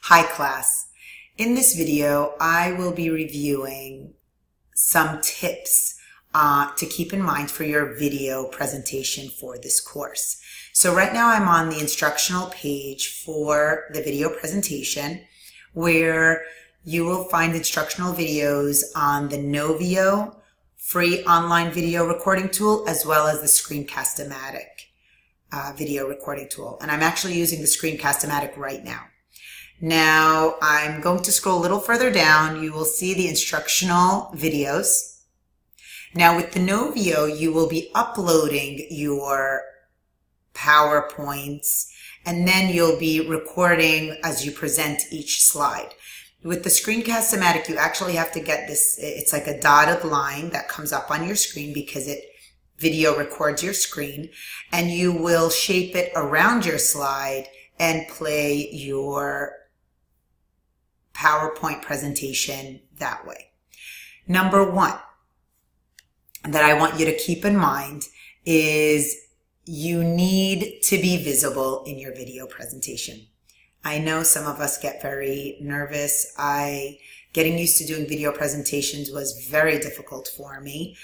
Hi class. In this video, I will be reviewing some tips to keep in mind for your video presentation for this course. So right now I'm on the instructional page for the video presentation where you will find instructional videos on the Novio free online video recording tool as well as the Screencast-O-Matic video recording tool. And I'm actually using the Screencast-O-Matic right now. Now, I'm going to scroll a little further down. You will see the instructional videos. Now, with the Novio, you will be uploading your PowerPoints, and then you'll be recording as you present each slide. With the Screencast-O-Matic, you actually have to get this, it's like a dotted line that comes up on your screen because it video records your screen, and you will shape it around your slide and play your PowerPoint presentation that way. Number one that I want you to keep in mind is you need to be visible in your video presentation. I know some of us get very nervous. Getting used to doing video presentations was very difficult for me,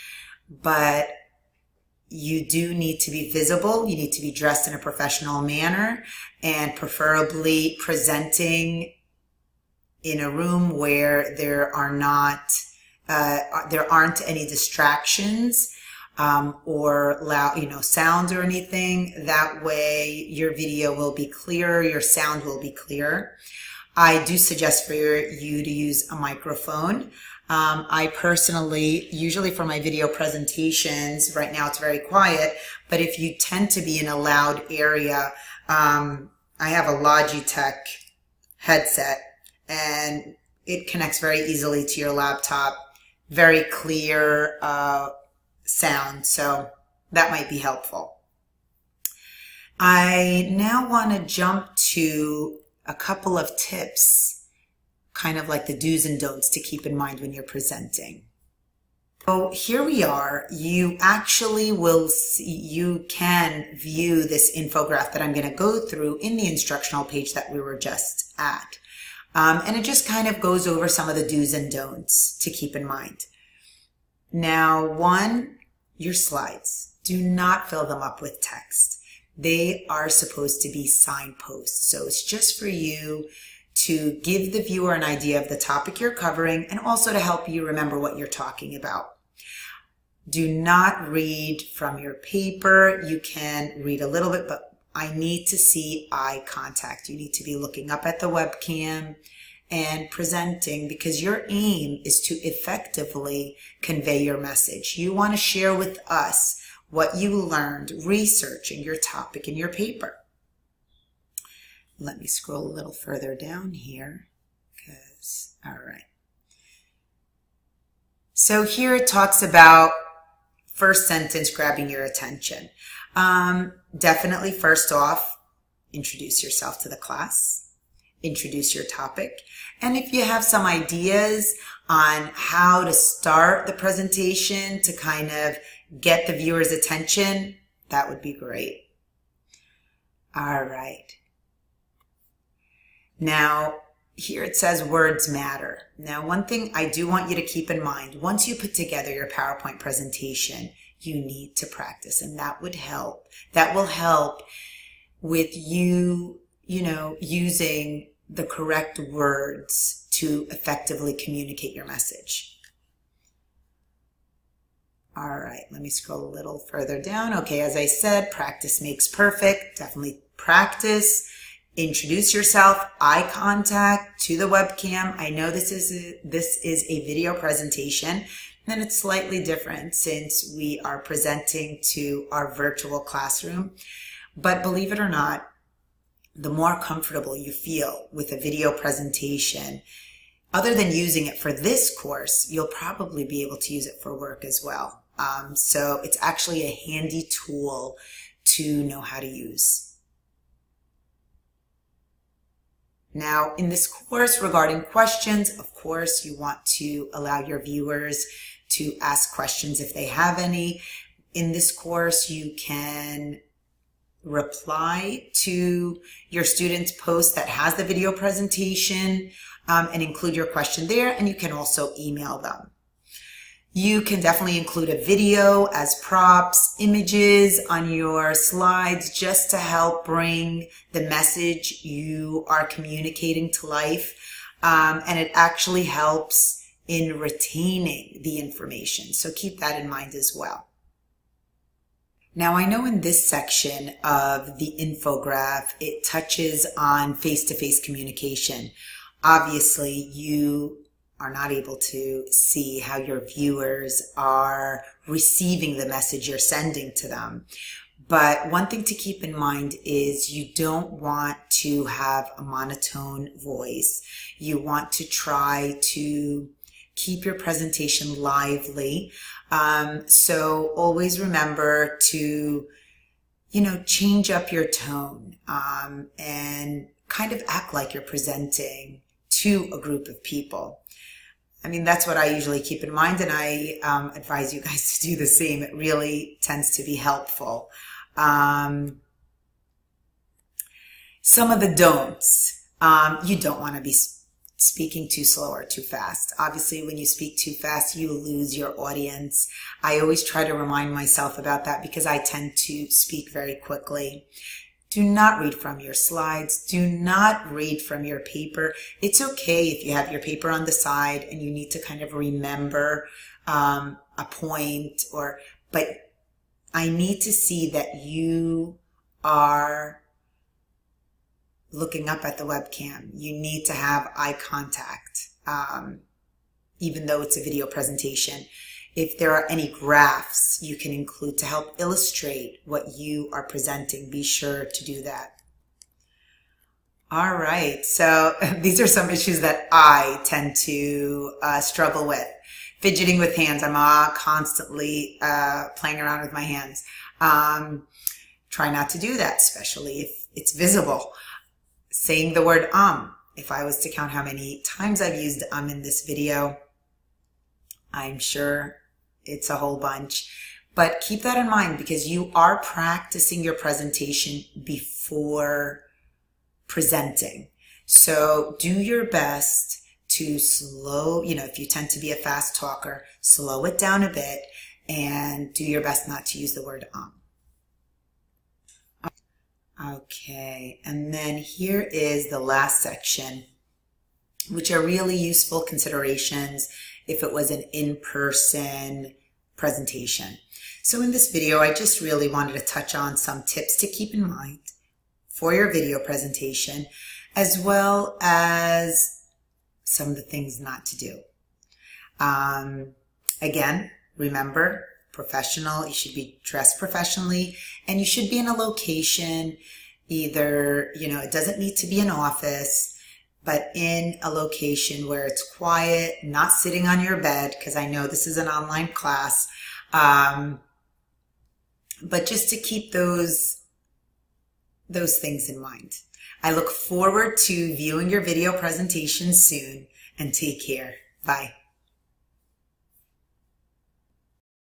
but you do need to be visible. You need to be dressed in a professional manner and preferably presenting in a room where there aren't any distractions or loud, sound or anything. That way your video will be clear, your sound will be clear. I do suggest for you to use a microphone. I personally, usually for my video presentations, right now it's very quiet, but if you tend to be in a loud area, I have a Logitech headset and it connects very easily to your laptop. Very clear sound, so that might be helpful. I now want to jump to a couple of tips, kind of like the do's and don'ts to keep in mind when you're presenting. So here we are. You actually will see, you can view this infographic that I'm going to go through in the instructional page that we were just at. And it just kind of goes over some of the do's and don'ts to keep in mind. Now, one, your slides. Do not fill them up with text. They are supposed to be signposts. So it's just for you to give the viewer an idea of the topic you're covering and also to help you remember what you're talking about. Do not read from your paper. You can read a little bit, but I need to see eye contact. You need to be looking up at the webcam and presenting because your aim is to effectively convey your message. You want to share with us what you learned researching your topic in your paper. Let me scroll a little further down here all right. So here it talks about first sentence grabbing your attention. Definitely first off, introduce yourself to the class, introduce your topic. And if you have some ideas on how to start the presentation to kind of get the viewer's attention, that would be great. All right. Now, here it says words matter. Now, one thing I do want you to keep in mind, once you put together your PowerPoint presentation, you need to practice, and that would help. That will help with you, using the correct words to effectively communicate your message. All right, let me scroll a little further down. Okay, as I said, practice makes perfect. Definitely practice. Introduce yourself, eye contact to the webcam. I know this is a video presentation, and it's slightly different since we are presenting to our virtual classroom. But believe it or not, the more comfortable you feel with a video presentation, other than using it for this course, you'll probably be able to use it for work as well. So it's actually a handy tool to know how to use. Now, in this course regarding questions, of course, you want to allow your viewers to ask questions if they have any. In this course, you can reply to your student's post that has the video presentation and include your question there, and you can also email them. You can definitely include a video as props, images on your slides just to help bring the message you are communicating to life. And it actually helps in retaining the information. So keep that in mind as well. Now, I know in this section of the infograph, it touches on face-to-face communication. Obviously, you are not able to see how your viewers are receiving the message you're sending to them. But one thing to keep in mind is you don't want to have a monotone voice. You want to try to keep your presentation lively. So always remember to, change up your tone and kind of act like you're presenting to a group of people. I mean, that's what I usually keep in mind, and I advise you guys to do the same. It really tends to be helpful. Some of the don'ts. You don't want to be speaking too slow or too fast. Obviously, when you speak too fast, you lose your audience. I always try to remind myself about that because I tend to speak very quickly. Do not read from your slides. Do not read from your paper. It's okay if you have your paper on the side and you need to kind of remember a point, but I need to see that you are looking up at the webcam. You need to have eye contact, even though it's a video presentation. If there are any graphs you can include to help illustrate what you are presenting, be sure to do that. All right, so these are some issues that I tend to struggle with. Fidgeting with hands. I'm constantly playing around with my hands. Try not to do that, especially if it's visible. Saying the word If I was to count how many times I've used in this video, I'm sure it's a whole bunch. But keep that in mind because you are practicing your presentation before presenting. So do your best to slow, if you tend to be a fast talker, slow it down a bit and do your best not to use the word Okay, and then here is the last section, which are really useful considerations if it was an in-person presentation. So in this video, I just really wanted to touch on some tips to keep in mind for your video presentation, as well as some of the things not to do. Again, remember, professional, you should be dressed professionally, and you should be in a location, either, it doesn't need to be an office, but in a location where it's quiet, not sitting on your bed, because I know this is an online class, but just to keep those things in mind. I look forward to viewing your video presentation soon, and take care. Bye.